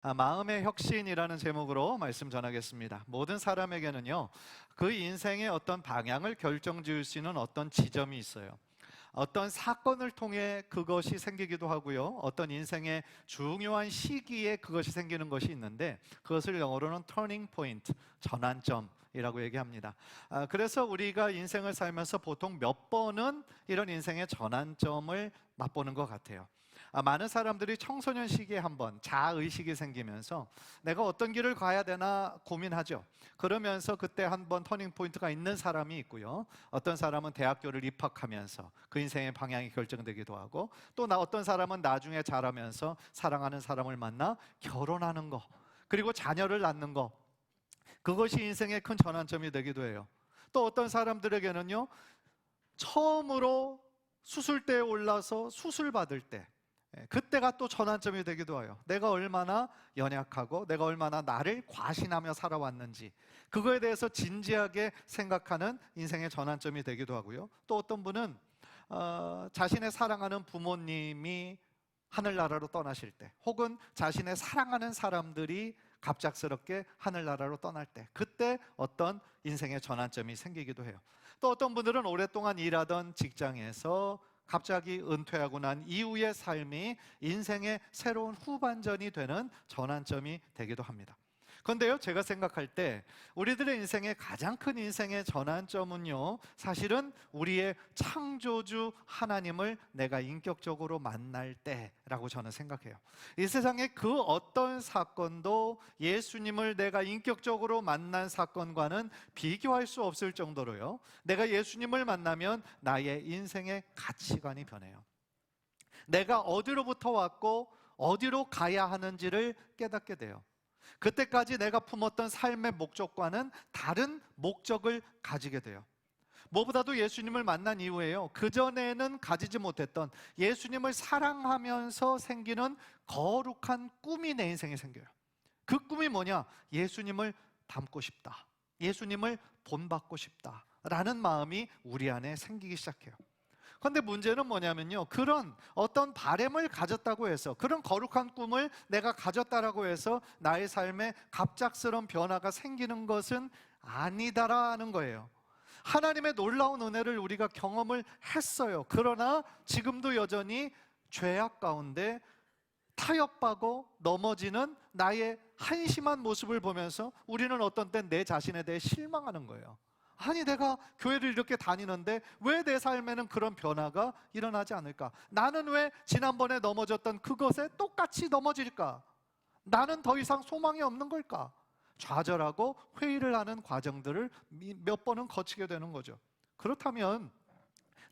마음의 혁신이라는 제목으로 말씀 전하겠습니다. 모든 사람에게는요, 그 인생의 어떤 방향을 결정지을 수 있는 어떤 지점이 있어요. 어떤 사건을 통해 그것이 생기기도 하고요, 어떤 인생의 중요한 시기에 그것이 생기는 것이 있는데, 그것을 영어로는 turning point, 전환점이라고 얘기합니다. 그래서 우리가 인생을 살면서 보통 몇 번은 이런 인생의 전환점을 맛보는 것 같아요. 많은 사람들이 청소년 시기에 한번 자아의식이 생기면서 내가 어떤 길을 가야 되나 고민하죠. 그러면서 그때 한번 터닝포인트가 있는 사람이 있고요, 어떤 사람은 대학교를 입학하면서 그 인생의 방향이 결정되기도 하고, 또 어떤 사람은 나중에 자라면서 사랑하는 사람을 만나 결혼하는 거, 그리고 자녀를 낳는 거, 그것이 인생의 큰 전환점이 되기도 해요. 또 어떤 사람들에게는요, 처음으로 수술대에 올라서 수술받을 때, 그때가 또 전환점이 되기도 해요. 내가 얼마나 연약하고 내가 얼마나 나를 과신하며 살아왔는지, 그거에 대해서 진지하게 생각하는 인생의 전환점이 되기도 하고요. 또 어떤 분은 자신의 사랑하는 부모님이 하늘나라로 떠나실 때, 혹은 자신의 사랑하는 사람들이 갑작스럽게 하늘나라로 떠날 때, 그때 어떤 인생의 전환점이 생기기도 해요. 또 어떤 분들은 오랫동안 일하던 직장에서 갑자기 은퇴하고 난 이후의 삶이 인생의 새로운 후반전이 되는 전환점이 되기도 합니다. 그런데요, 제가 생각할 때 우리들의 인생의 가장 큰 인생의 전환점은요, 사실은 우리의 창조주 하나님을 내가 인격적으로 만날 때라고 저는 생각해요. 이 세상의 그 어떤 사건도 예수님을 내가 인격적으로 만난 사건과는 비교할 수 없을 정도로요, 내가 예수님을 만나면 나의 인생의 가치관이 변해요. 내가 어디로부터 왔고 어디로 가야 하는지를 깨닫게 돼요. 그때까지 내가 품었던 삶의 목적과는 다른 목적을 가지게 돼요. 무엇보다도 예수님을 만난 이후에요, 그전에는 가지지 못했던 예수님을 사랑하면서 생기는 거룩한 꿈이 내 인생에 생겨요. 그 꿈이 뭐냐? 예수님을 닮고 싶다, 예수님을 본받고 싶다 라는 마음이 우리 안에 생기기 시작해요. 그런데 문제는 뭐냐면요, 그런 어떤 바램을 가졌다고 해서, 그런 거룩한 꿈을 내가 가졌다라고 해서 나의 삶에 갑작스러운 변화가 생기는 것은 아니다라는 거예요. 하나님의 놀라운 은혜를 우리가 경험을 했어요. 그러나 지금도 여전히 죄악 가운데 타협하고 넘어지는 나의 한심한 모습을 보면서 우리는 어떤 땐 내 자신에 대해 실망하는 거예요. 아니, 내가 교회를 이렇게 다니는데 왜 내 삶에는 그런 변화가 일어나지 않을까? 나는 왜 지난번에 넘어졌던 그것에 똑같이 넘어질까? 나는 더 이상 소망이 없는 걸까? 좌절하고 회의를 하는 과정들을 몇 번은 거치게 되는 거죠. 그렇다면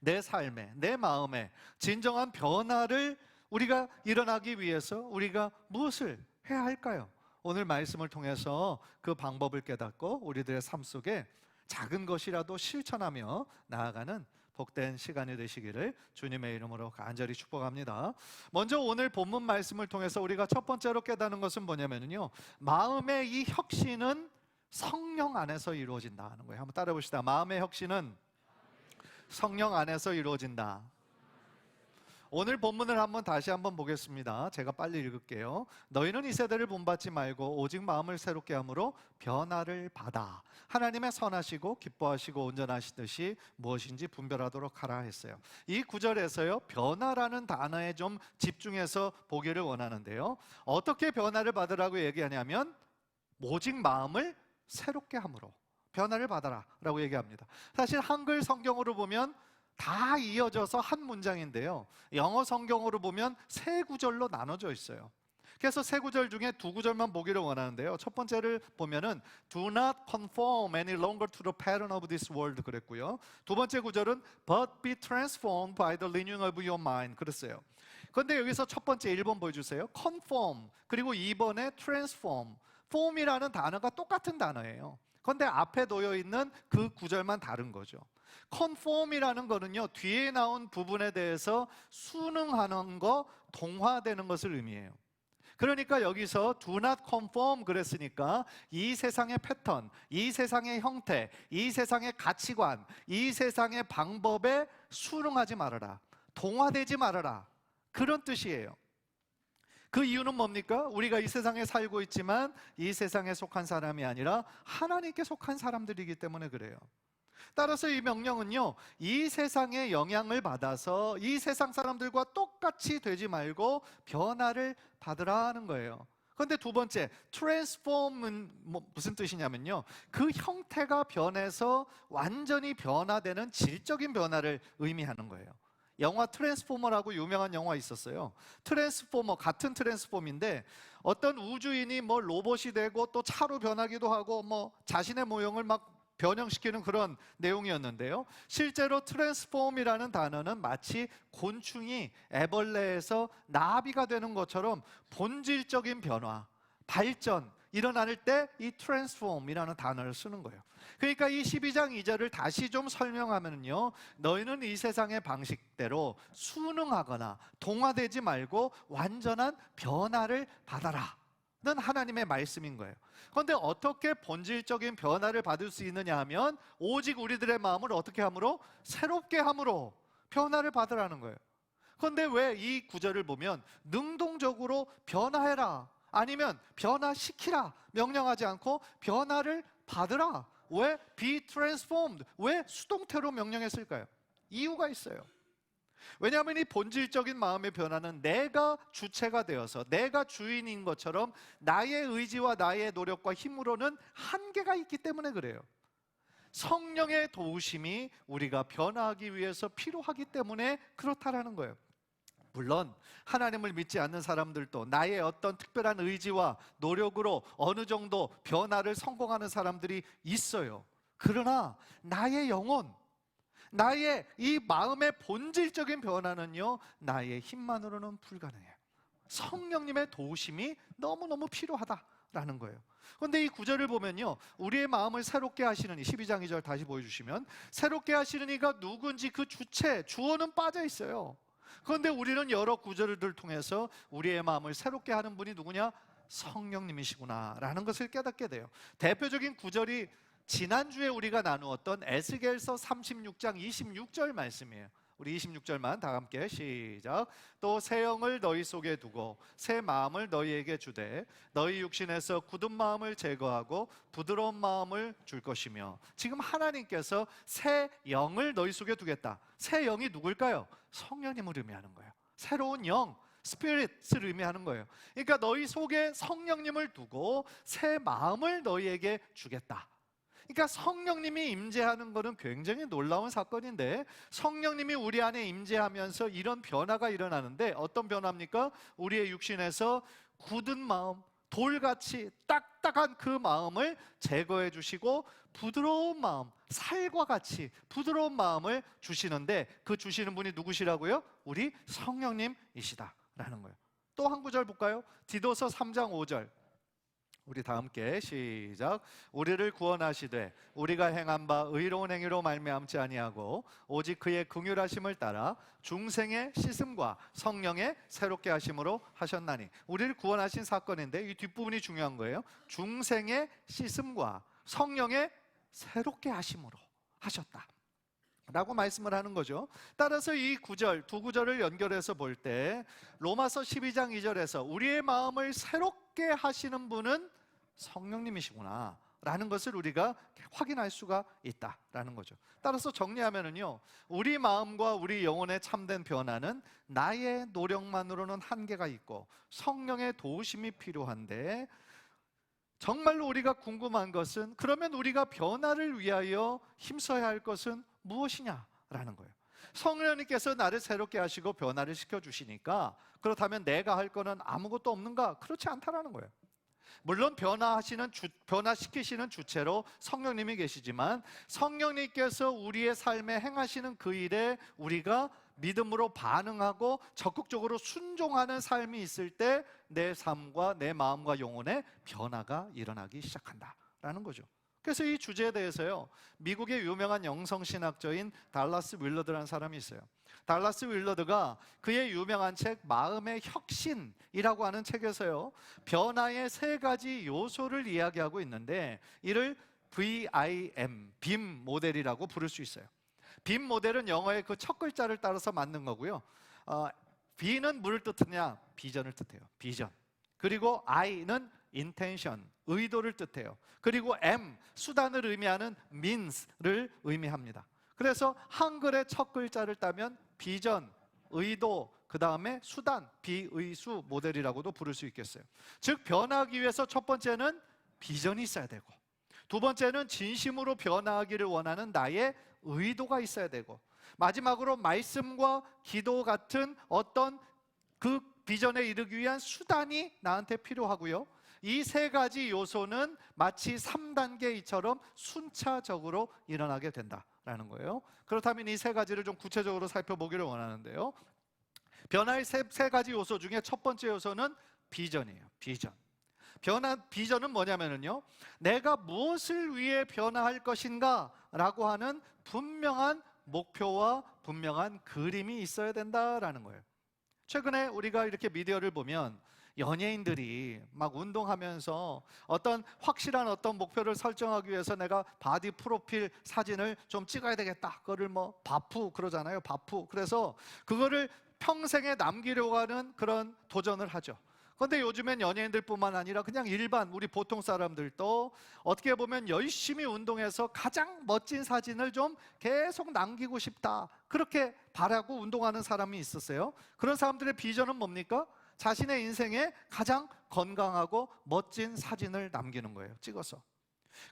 내 삶에, 내 마음에 진정한 변화를 우리가 일어나기 위해서 우리가 무엇을 해야 할까요? 오늘 말씀을 통해서 그 방법을 깨닫고 우리들의 삶 속에 작은 것이라도 실천하며 나아가는 복된 시간이 되시기를 주님의 이름으로 간절히 축복합니다. 먼저 오늘 본문 말씀을 통해서 우리가 첫 번째로 깨닫는 것은 뭐냐면요, 마음의 이 혁신은 성령 안에서 이루어진다는 거예요. 한번 따라 봅시다. 마음의 혁신은 성령 안에서 이루어진다. 오늘 본문을 다시 한번 보겠습니다. 제가 빨리 읽을게요. 너희는 이 세대를 본받지 말고 오직 마음을 새롭게 함으로 변화를 받아 하나님의 선하시고 기뻐하시고 온전하시듯이 무엇인지 분별하도록 하라 했어요. 이 구절에서요, 변화라는 단어에 좀 집중해서 보기를 원하는데요, 어떻게 변화를 받으라고 얘기하냐면 오직 마음을 새롭게 함으로 변화를 받아라 라고 얘기합니다. 사실 한글 성경으로 보면 다 이어져서 한 문장인데요, 영어 성경으로 보면 세 구절로 나눠져 있어요. 그래서 세 구절 중에 두 구절만 보기를 원하는데요, 첫 번째를 보면은 Do not conform any longer to the pattern of this world 그랬고요, 두 번째 구절은 But be transformed by the renewing of your mind 그랬어요. 그런데 여기서 첫 번째 1번 보여주세요. Conform, 그리고 2번에 transform. form이라는 단어가 똑같은 단어예요. 그런데 앞에 놓여 있는 그 구절만 다른 거죠. conform이라는 거는요, 뒤에 나온 부분에 대해서 순응하는 거, 동화되는 것을 의미해요. 그러니까 여기서 do not conform 그랬으니까 이 세상의 패턴, 이 세상의 형태, 이 세상의 가치관, 이 세상의 방법에 순응하지 말아라, 동화되지 말아라, 그런 뜻이에요. 그 이유는 뭡니까? 우리가 이 세상에 살고 있지만 이 세상에 속한 사람이 아니라 하나님께 속한 사람들이기 때문에 그래요. 따라서 이 명령은요, 이 세상의 영향을 받아서 이 세상 사람들과 똑같이 되지 말고 변화를 받으라 하는 거예요. 그런데 두 번째, transform은 무슨 뜻이냐면요, 그 형태가 변해서 완전히 변화되는 질적인 변화를 의미하는 거예요. 영화 트랜스포머라고 유명한 영화 있었어요. 트랜스포머, 같은 트랜스폼인데 어떤 우주인이 로봇이 되고 또 차로 변하기도 하고 자신의 모형을 막 변형시키는 그런 내용이었는데요. 실제로 트랜스폼이라는 단어는 마치 곤충이 애벌레에서 나비가 되는 것처럼 본질적인 변화, 발전, 일어날 때 이 트랜스폼이라는 단어를 쓰는 거예요. 그러니까 이 12장 2절을 다시 좀 설명하면요, 너희는 이 세상의 방식대로 순응하거나 동화되지 말고 완전한 변화를 받아라 는 하나님의 말씀인 거예요. 그런데 어떻게 본질적인 변화를 받을 수 있느냐 하면 오직 우리들의 마음을 어떻게 함으로? 새롭게 함으로 변화를 받으라는 거예요. 그런데 왜 이 구절을 보면 능동적으로 변화해라, 아니면 변화시키라 명령하지 않고 변화를 받으라, 왜 be transformed, 왜 수동태로 명령했을까요? 이유가 있어요. 왜냐하면 이 본질적인 마음의 변화는 내가 주체가 되어서 내가 주인인 것처럼 나의 의지와 나의 노력과 힘으로는 한계가 있기 때문에 그래요. 성령의 도우심이 우리가 변화하기 위해서 필요하기 때문에 그렇다라는 거예요. 물론 하나님을 믿지 않는 사람들도 나의 어떤 특별한 의지와 노력으로 어느 정도 변화를 성공하는 사람들이 있어요. 그러나 나의 영혼, 나의 이 마음의 본질적인 변화는요, 나의 힘만으로는 불가능해요. 성령님의 도우심이 너무너무 필요하다라는 거예요. 그런데 이 구절을 보면요, 우리의 마음을 새롭게 하시는 이 12장 2절 다시 보여주시면, 새롭게 하시는 이가 누군지 그 주체, 주어는 빠져 있어요. 그런데 우리는 여러 구절을 통해서 우리의 마음을 새롭게 하는 분이 누구냐? 성령님이시구나 라는 것을 깨닫게 돼요. 대표적인 구절이 지난주에 우리가 나누었던 에스겔서 36장 26절 말씀이에요. 우리 26절만 다 함께 시작. 또 새 영을 너희 속에 두고 새 마음을 너희에게 주되 너희 육신에서 굳은 마음을 제거하고 부드러운 마음을 줄 것이며. 지금 하나님께서 새 영을 너희 속에 두겠다. 새 영이 누굴까요? 성령님을 의미하는 거예요. 새로운 영, 스피릿을 의미하는 거예요. 그러니까 너희 속에 성령님을 두고 새 마음을 너희에게 주겠다. 그러니까 성령님이 임재하는 것은 굉장히 놀라운 사건인데, 성령님이 우리 안에 임재하면서 이런 변화가 일어나는데 어떤 변화입니까? 우리의 육신에서 굳은 마음, 돌같이 딱딱한 그 마음을 제거해 주시고 부드러운 마음, 살과 같이 부드러운 마음을 주시는데, 그 주시는 분이 누구시라고요? 우리 성령님이시다라는 거예요. 또 한 구절 볼까요? 디도서 3장 5절 우리 다 함께 시작. 우리를 구원하시되 우리가 행한 바 의로운 행위로 말미암지 아니하고 오직 그의 긍휼하심을 따라 중생의 씻음과 성령의 새롭게 하심으로 하셨나니. 우리를 구원하신 사건인데 이 뒷부분이 중요한 거예요. 중생의 씻음과 성령의 새롭게 하심으로 하셨다 라고 말씀을 하는 거죠. 따라서 이 구절, 두 구절을 연결해서 볼 때 로마서 12장 2절에서 우리의 마음을 새롭게 하시는 분은 성령님이시구나 라는 것을 우리가 확인할 수가 있다라는 거죠. 따라서 정리하면은요, 우리 마음과 우리 영혼의 참된 변화는 나의 노력만으로는 한계가 있고 성령의 도우심이 필요한데, 정말로 우리가 궁금한 것은 그러면 우리가 변화를 위하여 힘써야 할 것은 무엇이냐라는 거예요. 성령님께서 나를 새롭게 하시고 변화를 시켜주시니까 그렇다면 내가 할 거는 아무것도 없는가? 그렇지 않다라는 거예요. 물론 변화시키시는 주체로 성령님이 계시지만 성령님께서 우리의 삶에 행하시는 그 일에 우리가 믿음으로 반응하고 적극적으로 순종하는 삶이 있을 때 내 삶과 내 마음과 영혼의 변화가 일어나기 시작한다라는 거죠. 그래서 이 주제에 대해서요, 미국의 유명한 영성신학자인 달라스 윌러드라는 사람이 있어요. 달라스 윌러드가 그의 유명한 책 마음의 혁신이라고 하는 책에서요, 변화의 세 가지 요소를 이야기하고 있는데 이를 VIM, 빔 모델이라고 부를 수 있어요. 빔 모델은 영어의 그 첫 글자를 따라서 만든 거고요. B는 뭐를 뜻하냐? 비전을 뜻해요. 비전. 그리고 I는 intention, 의도를 뜻해요. 그리고 M, 수단을 의미하는 means를 의미합니다. 그래서 한글의 첫 글자를 따면 비전, 의도, 그 다음에 수단, 비의수 모델이라고도 부를 수 있겠어요. 즉 변하기 위해서 첫 번째는 비전이 있어야 되고, 두 번째는 진심으로 변화하기를 원하는 나의 의도가 있어야 되고, 마지막으로 말씀과 기도 같은 어떤 그 비전에 이르기 위한 수단이 나한테 필요하고요. 이 세 가지 요소는 마치 3단계이처럼 순차적으로 일어나게 된다라는 거예요. 그렇다면 이 세 가지를 좀 구체적으로 살펴보기를 원하는데요. 변화의 세 가지 요소 중에 첫 번째 요소는 비전이에요. 비전. 비전은 뭐냐면요, 내가 무엇을 위해 변화할 것인가 라고 하는 분명한 목표와 분명한 그림이 있어야 된다라는 거예요. 최근에 우리가 이렇게 미디어를 보면 연예인들이 막 운동하면서 어떤 확실한 어떤 목표를 설정하기 위해서 내가 바디 프로필 사진을 좀 찍어야 되겠다, 그거를 뭐 바프 그러잖아요. 바프. 그래서 그거를 평생에 남기려고 하는 그런 도전을 하죠. 그런데 요즘엔 연예인들뿐만 아니라 그냥 일반 우리 보통 사람들도 어떻게 보면 열심히 운동해서 가장 멋진 사진을 좀 계속 남기고 싶다, 그렇게 바라고 운동하는 사람이 있었어요. 그런 사람들의 비전은 뭡니까? 자신의 인생에 가장 건강하고 멋진 사진을 남기는 거예요. 찍어서.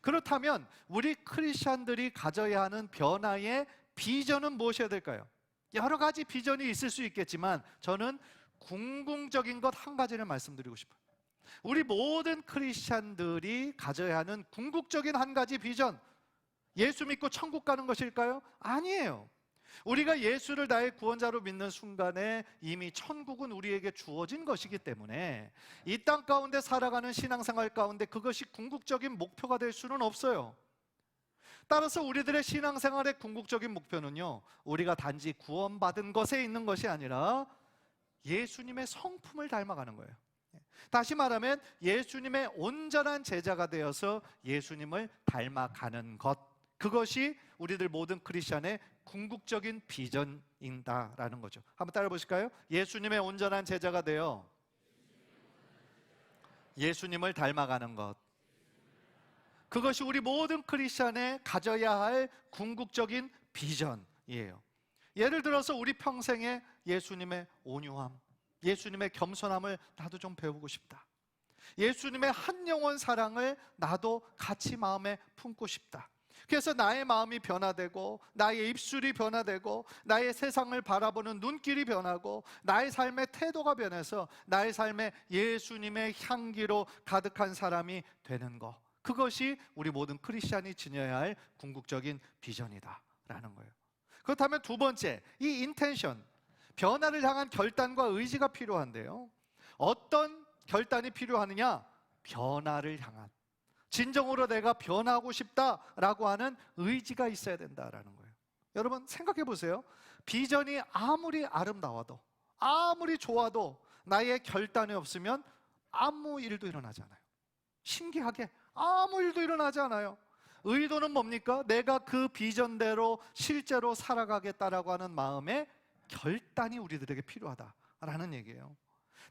그렇다면 우리 크리스찬들이 가져야 하는 변화의 비전은 무엇이어야 될까요? 여러 가지 비전이 있을 수 있겠지만 저는 궁극적인 것 한 가지를 말씀드리고 싶어요. 우리 모든 크리스찬들이 가져야 하는 궁극적인 한 가지 비전, 예수 믿고 천국 가는 것일까요? 아니에요. 우리가 예수를 나의 구원자로 믿는 순간에 이미 천국은 우리에게 주어진 것이기 때문에 이 땅 가운데 살아가는 신앙생활 가운데 그것이 궁극적인 목표가 될 수는 없어요. 따라서 우리들의 신앙생활의 궁극적인 목표는요, 우리가 단지 구원받은 것에 있는 것이 아니라 예수님의 성품을 닮아가는 거예요. 다시 말하면 예수님의 온전한 제자가 되어서 예수님을 닮아가는 것, 그것이 우리들 모든 크리스찬의 궁극적인 비전이다라는 거죠. 한번 따라 보실까요? 예수님의 온전한 제자가 되어 예수님을 닮아가는 것, 그것이 우리 모든 크리스찬의 가져야 할 궁극적인 비전이에요. 예를 들어서 우리 평생에 예수님의 온유함, 예수님의 겸손함을 나도 좀 배우고 싶다. 예수님의 한 영혼 사랑을 나도 같이 마음에 품고 싶다. 그래서 나의 마음이 변화되고, 나의 입술이 변화되고, 나의 세상을 바라보는 눈길이 변하고, 나의 삶의 태도가 변해서 나의 삶에 예수님의 향기로 가득한 사람이 되는 것, 그것이 우리 모든 크리스찬이 지녀야 할 궁극적인 비전이다라는 거예요. 그렇다면 두 번째, 이 인텐션, 변화를 향한 결단과 의지가 필요한데요, 어떤 결단이 필요하느냐? 변화를 향한, 진정으로 내가 변하고 싶다라고 하는 의지가 있어야 된다라는 거예요. 여러분 생각해 보세요. 비전이 아무리 아름다워도, 아무리 좋아도 나의 결단이 없으면 아무 일도 일어나지 않아요. 신기하게 아무 일도 일어나지 않아요. 의도는 뭡니까? 내가 그 비전대로 실제로 살아가겠다라고 하는 마음의 결단이 우리들에게 필요하다라는 얘기예요.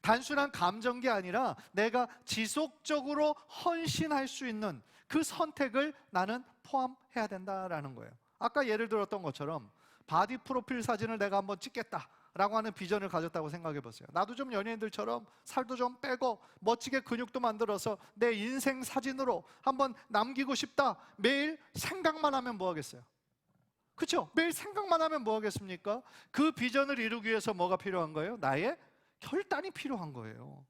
단순한 감정이 아니라 내가 지속적으로 헌신할 수 있는 그 선택을 나는 포함해야 된다라는 거예요. 아까 예를 들었던 것처럼 바디 프로필 사진을 내가 한번 찍겠다라고 하는 비전을 가졌다고 생각해 보세요. 나도 좀 연예인들처럼 살도 좀 빼고 멋지게 근육도 만들어서 내 인생 사진으로 한번 남기고 싶다. 매일 생각만 하면 뭐 하겠어요? 그렇죠? 매일 생각만 하면 뭐 하겠습니까? 그 비전을 이루기 위해서 뭐가 필요한 거예요? 나의 결단이 필요한 거예요.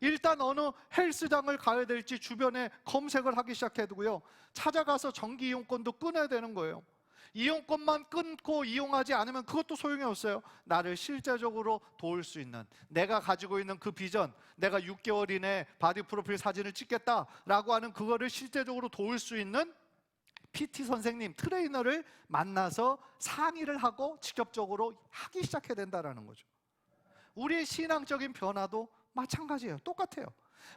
일단 어느 헬스장을 가야 될지 주변에 검색을 하기 시작해두고요, 찾아가서 정기 이용권도 끊어야 되는 거예요. 이용권만 끊고 이용하지 않으면 그것도 소용이 없어요. 나를 실제적으로 도울 수 있는, 내가 가지고 있는 그 비전, 내가 6개월 이내에 바디 프로필 사진을 찍겠다라고 하는 그거를 실제적으로 도울 수 있는 PT 선생님, 트레이너를 만나서 상의를 하고 직접적으로 하기 시작해야 된다는 거죠. 우리의 신앙적인 변화도 마찬가지예요. 똑같아요.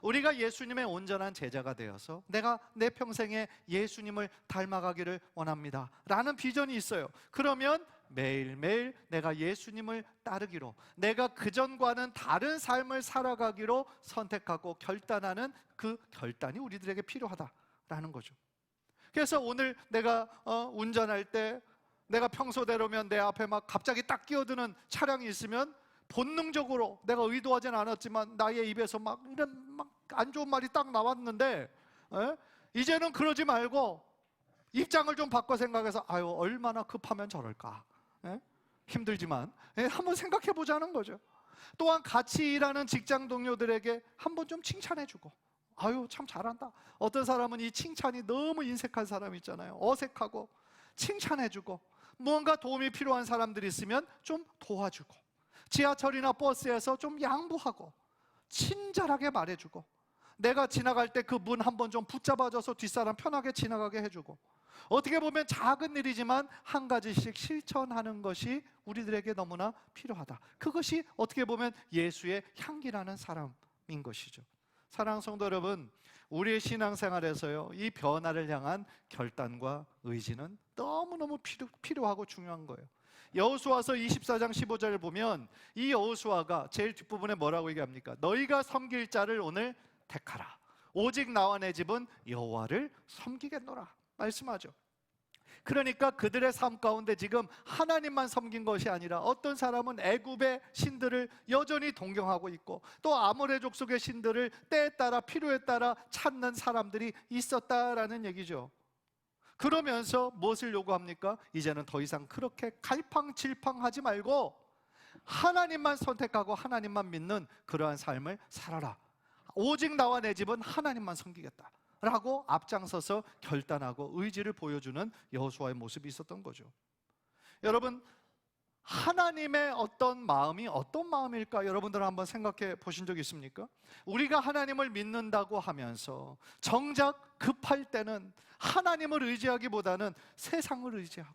우리가 예수님의 온전한 제자가 되어서 내가 내 평생에 예수님을 닮아가기를 원합니다 라는 비전이 있어요. 그러면 매일매일 내가 예수님을 따르기로, 내가 그전과는 다른 삶을 살아가기로 선택하고 결단하는 그 결단이 우리들에게 필요하다라는 거죠. 그래서 오늘 내가 운전할 때 내가 평소대로면 내 앞에 막 갑자기 딱 끼어드는 차량이 있으면 본능적으로 내가 의도하진 않았지만 나의 입에서 막 이런 막 안 좋은 말이 딱 나왔는데, 이제는 그러지 말고 입장을 좀 바꿔 생각해서 아유 얼마나 급하면 저럴까, 힘들지만 한번 생각해 보자는 거죠. 또한 같이 일하는 직장 동료들에게 한번 좀 칭찬해주고, 아유 참 잘한다. 어떤 사람은 이 칭찬이 너무 인색한 사람 있잖아요. 어색하고 칭찬해주고, 무언가 도움이 필요한 사람들이 있으면 좀 도와주고, 지하철이나 버스에서 좀 양보하고 친절하게 말해주고, 내가 지나갈 때 그 문 한번 좀 붙잡아줘서 뒷사람 편하게 지나가게 해주고, 어떻게 보면 작은 일이지만 한 가지씩 실천하는 것이 우리들에게 너무나 필요하다. 그것이 어떻게 보면 예수의 향기라는 사람인 것이죠. 사랑하는 성도 여러분, 우리의 신앙생활에서요, 이 변화를 향한 결단과 의지는 너무너무 필요하고 중요한 거예요. 여호수아서 24장 15절을 보면 이 여호수아가 제일 뒷부분에 뭐라고 얘기합니까? 너희가 섬길 자를 오늘 택하라. 오직 나와 내 집은 여호와를 섬기겠노라 말씀하죠. 그러니까 그들의 삶 가운데 지금 하나님만 섬긴 것이 아니라 어떤 사람은 애굽의 신들을 여전히 동경하고 있고, 또 아모레 족속의 신들을 때에 따라 필요에 따라 찾는 사람들이 있었다라는 얘기죠. 그러면서 무엇을 요구합니까? 이제는 더 이상 그렇게 갈팡질팡하지 말고 하나님만 선택하고 하나님만 믿는 그러한 삶을 살아라. 오직 나와 내 집은 하나님만 섬기겠다 라고 앞장서서 결단하고 의지를 보여주는 여호수아의 모습이 있었던 거죠. 여러분, 하나님의 어떤 마음이 어떤 마음일까 여러분들 한번 생각해 보신 적 있습니까? 우리가 하나님을 믿는다고 하면서 정작 급할 때는 하나님을 의지하기보다는 세상을 의지하고,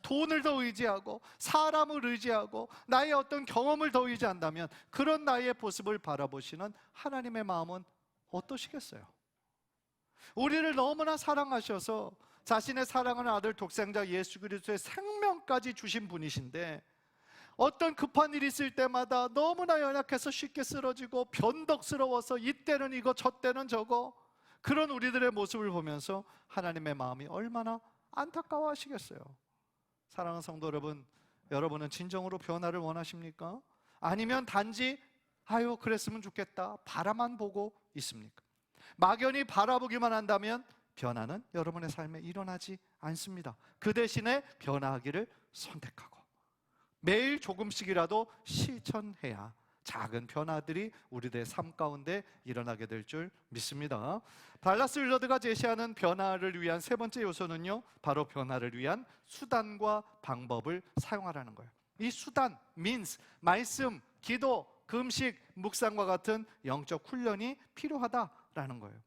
돈을 더 의지하고, 사람을 의지하고, 나의 어떤 경험을 더 의지한다면 그런 나의 모습을 바라보시는 하나님의 마음은 어떠시겠어요? 우리를 너무나 사랑하셔서 자신의 사랑하는 아들 독생자 예수 그리스도의 생명까지 주신 분이신데, 어떤 급한 일이 있을 때마다 너무나 연약해서 쉽게 쓰러지고 변덕스러워서 이때는 이거 저때는 저거, 그런 우리들의 모습을 보면서 하나님의 마음이 얼마나 안타까워하시겠어요. 사랑하는 성도 여러분, 여러분은 진정으로 변화를 원하십니까? 아니면 단지 아유 그랬으면 좋겠다 바라만 보고 있습니까? 막연히 바라보기만 한다면 변화는 여러분의 삶에 일어나지 않습니다. 그 대신에 변화하기를 선택하고 매일 조금씩이라도 실천해야 작은 변화들이 우리들의 삶 가운데 일어나게 될 줄 믿습니다. 달라스 윌러드가 제시하는 변화를 위한 세 번째 요소는요, 바로 변화를 위한 수단과 방법을 사용하라는 거예요. 이 수단, means, 말씀, 기도, 금식, 묵상과 같은 영적 훈련이 필요하다라는 거예요.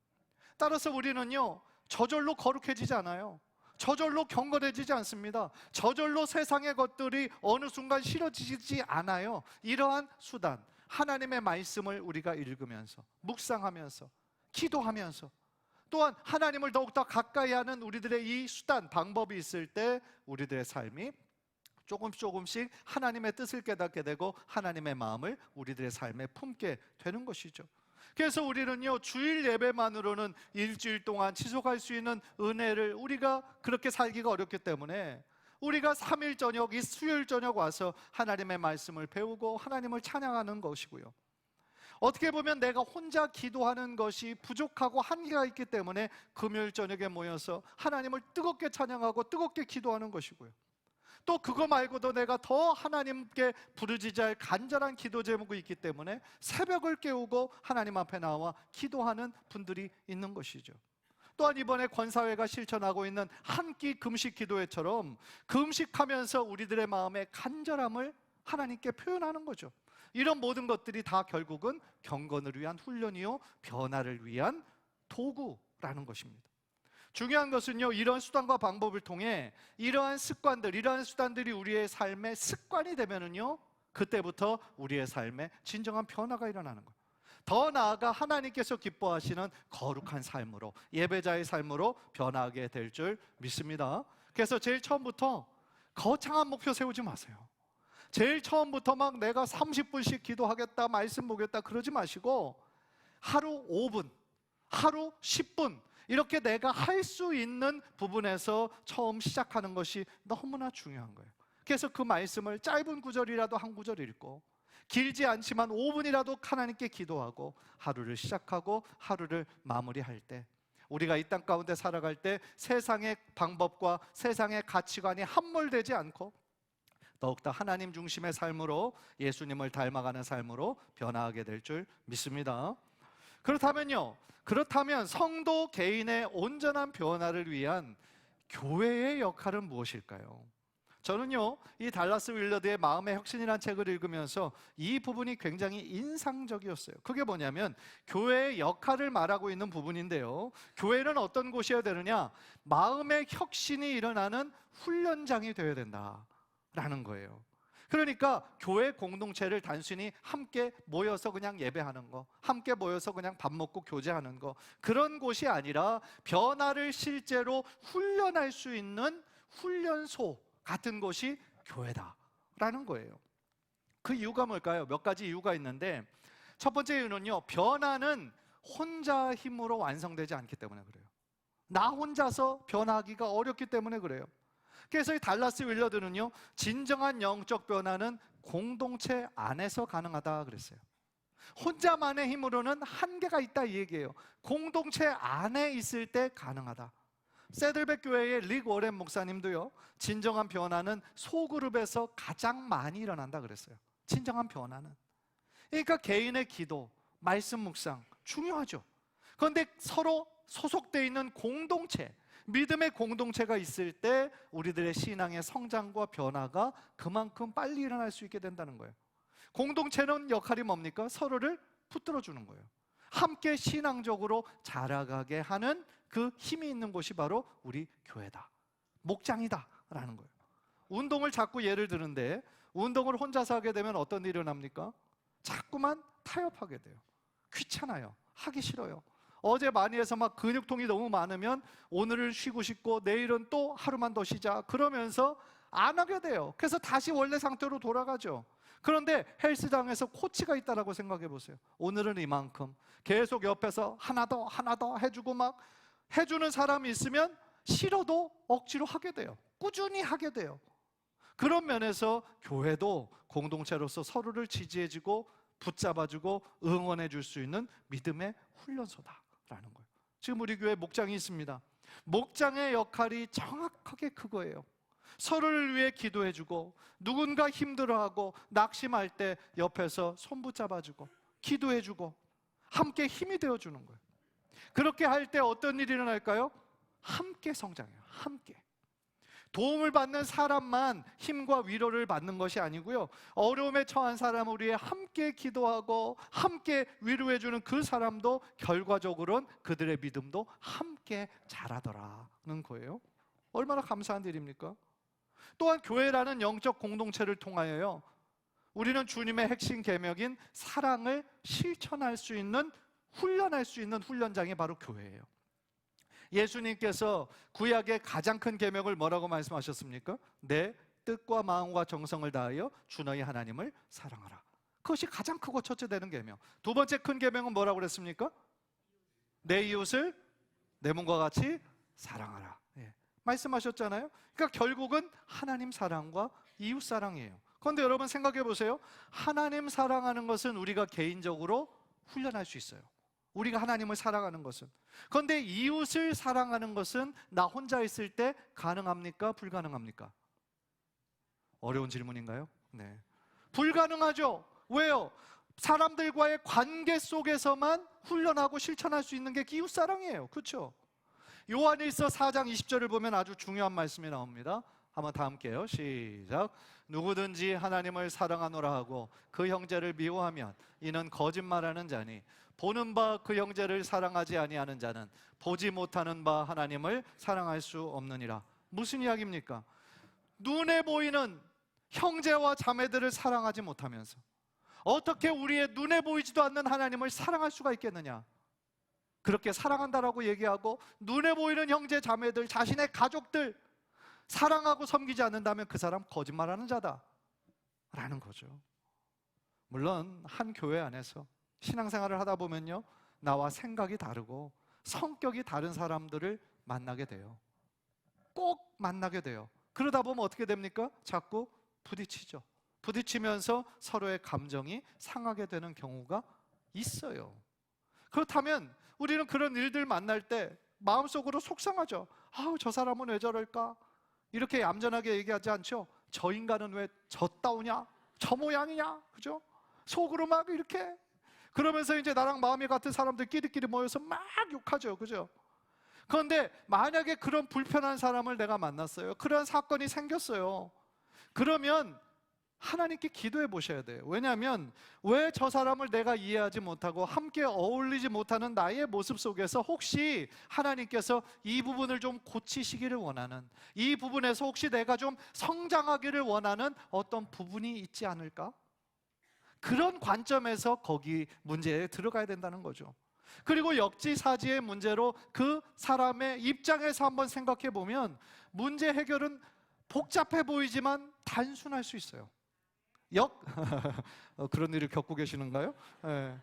따라서 우리는요, 저절로 거룩해지지 않아요. 저절로 경건해지지 않습니다. 저절로 세상의 것들이 어느 순간 싫어지지 않아요. 이러한 수단, 하나님의 말씀을 우리가 읽으면서, 묵상하면서, 기도하면서, 또한 하나님을 더욱더 가까이 하는 우리들의 이 수단, 방법이 있을 때 우리들의 삶이 조금씩 하나님의 뜻을 깨닫게 되고 하나님의 마음을 우리들의 삶에 품게 되는 것이죠. 그래서 우리는요, 주일 예배만으로는 일주일 동안 지속할 수 있는 은혜를 우리가 그렇게 살기가 어렵기 때문에 우리가 3일 저녁, 이 수요일 저녁 와서 하나님의 말씀을 배우고 하나님을 찬양하는 것이고요, 어떻게 보면 내가 혼자 기도하는 것이 부족하고 한계가 있기 때문에 금요일 저녁에 모여서 하나님을 뜨겁게 찬양하고 뜨겁게 기도하는 것이고요, 또 그거 말고도 내가 더 하나님께 부르짖어야 할 간절한 기도 제목이 있기 때문에 새벽을 깨우고 하나님 앞에 나와 기도하는 분들이 있는 것이죠. 또한 이번에 권사회가 실천하고 있는 한 끼 금식 기도회처럼 금식하면서 우리들의 마음의 간절함을 하나님께 표현하는 거죠. 이런 모든 것들이 다 결국은 경건을 위한 훈련이요, 변화를 위한 도구라는 것입니다. 중요한 것은요, 이런 수단과 방법을 통해 이러한 습관들, 이러한 수단들이 우리의 삶의 습관이 되면은요, 그때부터 우리의 삶에 진정한 변화가 일어나는 거예요. 더 나아가 하나님께서 기뻐하시는 거룩한 삶으로, 예배자의 삶으로 변화하게 될 줄 믿습니다. 그래서 제일 처음부터 거창한 목표 세우지 마세요. 제일 처음부터 막 내가 30분씩 기도하겠다, 말씀 보겠다 그러지 마시고 하루 5분, 하루 10분 이렇게 내가 할 수 있는 부분에서 처음 시작하는 것이 너무나 중요한 거예요. 그래서 그 말씀을 짧은 구절이라도 한 구절 읽고 길지 않지만 5분이라도 하나님께 기도하고 하루를 시작하고 하루를 마무리할 때, 우리가 이 땅 가운데 살아갈 때 세상의 방법과 세상의 가치관이 함몰되지 않고 더욱더 하나님 중심의 삶으로, 예수님을 닮아가는 삶으로 변화하게 될 줄 믿습니다. 그렇다면 성도 개인의 온전한 변화를 위한 교회의 역할은 무엇일까요? 저는요, 이 달라스 윌러드의 마음의 혁신이라는 책을 읽으면서 이 부분이 굉장히 인상적이었어요. 그게 뭐냐면 교회의 역할을 말하고 있는 부분인데요, 교회는 어떤 곳이어야 되느냐? 마음의 혁신이 일어나는 훈련장이 되어야 된다라는 거예요. 그러니까 교회 공동체를 단순히 함께 모여서 그냥 예배하는 거, 함께 모여서 그냥 밥 먹고 교제하는 거, 그런 곳이 아니라 변화를 실제로 훈련할 수 있는 훈련소 같은 곳이 교회다라는 거예요. 그 이유가 뭘까요? 몇 가지 이유가 있는데, 첫 번째 이유는요, 변화는 혼자 힘으로 완성되지 않기 때문에 그래요. 나 혼자서 변화하기가 어렵기 때문에 그래요. 그래서 이 달라스 윌러드는요, 진정한 영적 변화는 공동체 안에서 가능하다 그랬어요. 혼자만의 힘으로는 한계가 있다 이 얘기예요. 공동체 안에 있을 때 가능하다. 세들백 교회의 릭 워렌 목사님도요, 진정한 변화는 소그룹에서 가장 많이 일어난다 그랬어요. 진정한 변화는. 그러니까 개인의 기도, 말씀 묵상 중요하죠. 그런데 서로 소속되어 있는 공동체, 믿음의 공동체가 있을 때 우리들의 신앙의 성장과 변화가 그만큼 빨리 일어날 수 있게 된다는 거예요. 공동체는 역할이 뭡니까? 서로를 붙들어주는 거예요. 함께 신앙적으로 자라가게 하는 그 힘이 있는 곳이 바로 우리 교회다, 목장이다 라는 거예요. 운동을 자꾸 예를 드는데, 운동을 혼자서 하게 되면 어떤 일이 일어납니까? 자꾸만 타협하게 돼요. 귀찮아요. 하기 싫어요. 어제 많이 해서 막 근육통이 너무 많으면 오늘은 쉬고 싶고 내일은 또 하루만 더 쉬자 그러면서 안 하게 돼요. 그래서 다시 원래 상태로 돌아가죠. 그런데 헬스장에서 코치가 있다라고 생각해 보세요. 오늘은 이만큼 계속 옆에서 하나 더 해주고 막 해주는 사람이 있으면 싫어도 억지로 하게 돼요. 꾸준히 하게 돼요. 그런 면에서 교회도 공동체로서 서로를 지지해주고 붙잡아주고 응원해 줄 수 있는 믿음의 훈련소다라는 거예요. 지금 우리 교회 목장이 있습니다. 목장의 역할이 정확하게 그거예요. 서로를 위해 기도해주고, 누군가 힘들어하고 낙심할 때 옆에서 손 붙잡아주고 기도해주고 함께 힘이 되어주는 거예요. 그렇게 할 때 어떤 일이 일어날까요? 함께 성장해요. 함께. 도움을 받는 사람만 힘과 위로를 받는 것이 아니고요, 어려움에 처한 사람을 위해 함께 기도하고 함께 위로해주는 그 사람도 결과적으로는 그들의 믿음도 함께 자라더라는 거예요. 얼마나 감사한 일입니까? 또한 교회라는 영적 공동체를 통하여요, 우리는 주님의 핵심 계명인 사랑을 실천할 수 있는, 훈련할 수 있는 훈련장이 바로 교회예요. 예수님께서 구약의 가장 큰 계명을 뭐라고 말씀하셨습니까? 내 뜻과 마음과 정성을 다하여 주 너희 하나님을 사랑하라. 그것이 가장 크고 첫째 되는 계명. 두 번째 큰 계명은 뭐라고 그랬습니까? 내 이웃을 내 몸과 같이 사랑하라. 말씀하셨잖아요. 그러니까 결국은 하나님 사랑과 이웃 사랑이에요. 그런데 여러분 생각해 보세요. 하나님 사랑하는 것은 우리가 개인적으로 훈련할 수 있어요. 우리가 하나님을 사랑하는 것은. 그런데 이웃을 사랑하는 것은 나 혼자 있을 때 가능합니까? 불가능합니까? 어려운 질문인가요? 네. 불가능하죠. 왜요? 사람들과의 관계 속에서만 훈련하고 실천할 수 있는 게 이웃 사랑이에요. 그렇죠? 요한일서 4장 20절을 보면 아주 중요한 말씀이 나옵니다. 한번 다 함께요. 시작. 누구든지 하나님을 사랑하노라 하고 그 형제를 미워하면 이는 거짓말하는 자니 보는 바 그 형제를 사랑하지 아니하는 자는 보지 못하는 바 하나님을 사랑할 수 없느니라. 무슨 이야기입니까? 눈에 보이는 형제와 자매들을 사랑하지 못하면서 어떻게 우리의 눈에 보이지도 않는 하나님을 사랑할 수가 있겠느냐? 그렇게 사랑한다라고 얘기하고 눈에 보이는 형제 자매들, 자신의 가족들, 사랑하고 섬기지 않는다면 그 사람 거짓말하는 자다 라는 거죠. 물론 한 교회 안에서 신앙생활을 하다 보면요, 나와 생각이 다르고 성격이 다른 사람들을 만나게 돼요. 꼭 만나게 돼요. 그러다 보면 어떻게 됩니까? 자꾸 부딪히죠. 부딪히면서 서로의 감정이 상하게 되는 경우가 있어요. 그렇다면 우리는 그런 일들 만날 때 마음속으로 속상하죠. 아우, 저 사람은 왜 저럴까? 이렇게 얌전하게 얘기하지 않죠. 저 인간은 왜 저따오냐? 저 모양이냐? 그죠? 속으로 막 이렇게, 그러면서 이제 나랑 마음이 같은 사람들끼리끼리 모여서 막 욕하죠. 그죠? 그런데 만약에 그런 불편한 사람을 내가 만났어요. 그런 사건이 생겼어요. 그러면 하나님께 기도해 보셔야 돼요. 왜냐하면 왜 저 사람을 내가 이해하지 못하고 함께 어울리지 못하는 나의 모습 속에서 혹시 하나님께서 이 부분을 좀 고치시기를 원하는, 이 부분에서 혹시 내가 좀 성장하기를 원하는 어떤 부분이 있지 않을까? 그런 관점에서 거기 문제에 들어가야 된다는 거죠. 그리고 역지사지의 문제로 그 사람의 입장에서 한번 생각해 보면 문제 해결은 복잡해 보이지만 단순할 수 있어요. 그런 일을 겪고 계시는가요? 네.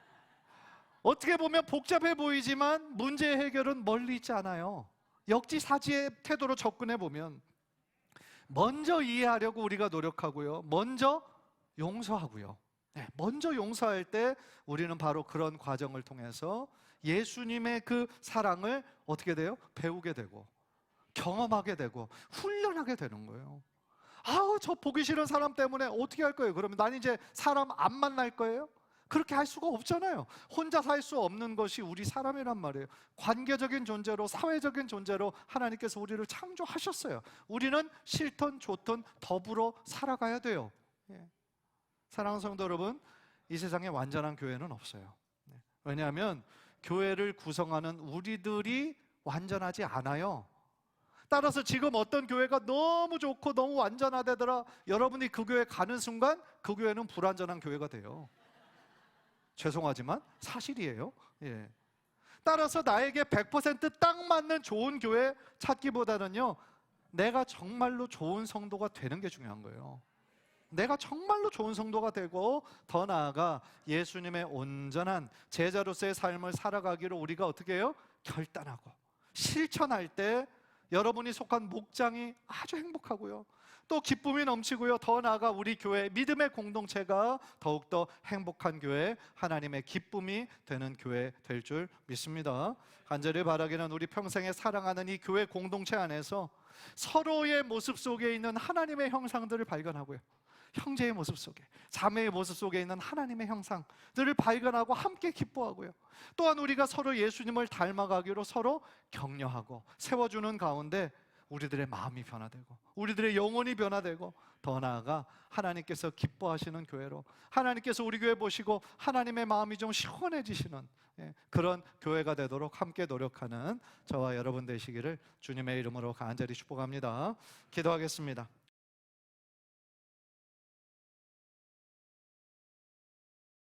어떻게 보면 복잡해 보이지만 문제 해결은 멀리 있지 않아요. 역지사지의 태도로 접근해 보면 먼저 이해하려고 우리가 노력하고요, 먼저 용서하고요. 네, 먼저 용서할 때 우리는 바로 그런 과정을 통해서 예수님의 그 사랑을 어떻게 돼요? 배우게 되고 경험하게 되고 훈련하게 되는 거예요. 아우, 저 보기 싫은 사람 때문에 어떻게 할 거예요? 그러면 난 이제 사람 안 만날 거예요? 그렇게 할 수가 없잖아요. 혼자 살 수 없는 것이 우리 사람이란 말이에요. 관계적인 존재로, 사회적인 존재로 하나님께서 우리를 창조하셨어요. 우리는 싫든 좋든 더불어 살아가야 돼요. 예. 사랑하는 성도 여러분, 이 세상에 완전한 교회는 없어요. 왜냐하면 교회를 구성하는 우리들이 완전하지 않아요. 따라서 지금 어떤 교회가 너무 좋고 너무 완전하다더라, 여러분이 그 교회 가는 순간 그 교회는 불완전한 교회가 돼요. 죄송하지만 사실이에요. 예. 따라서 나에게 100% 딱 맞는 좋은 교회 찾기보다는요, 내가 정말로 좋은 성도가 되는 게 중요한 거예요. 내가 정말로 좋은 성도가 되고 더 나아가 예수님의 온전한 제자로서의 삶을 살아가기를 우리가 어떻게 해요? 결단하고 실천할 때 여러분이 속한 목장이 아주 행복하고요, 또 기쁨이 넘치고요, 더 나아가 우리 교회 믿음의 공동체가 더욱더 행복한 교회, 하나님의 기쁨이 되는 교회 될 줄 믿습니다. 간절히 바라기는 우리 평생에 사랑하는 이 교회 공동체 안에서 서로의 모습 속에 있는 하나님의 형상들을 발견하고요, 형제의 모습 속에, 자매의 모습 속에 있는 하나님의 형상들을 발견하고 함께 기뻐하고요, 또한 우리가 서로 예수님을 닮아가기로 서로 격려하고 세워주는 가운데 우리들의 마음이 변화되고 우리들의 영혼이 변화되고 더 나아가 하나님께서 기뻐하시는 교회로, 하나님께서 우리 교회 보시고 하나님의 마음이 좀 시원해지시는 그런 교회가 되도록 함께 노력하는 저와 여러분 되시기를 주님의 이름으로 간절히 축복합니다. 기도하겠습니다.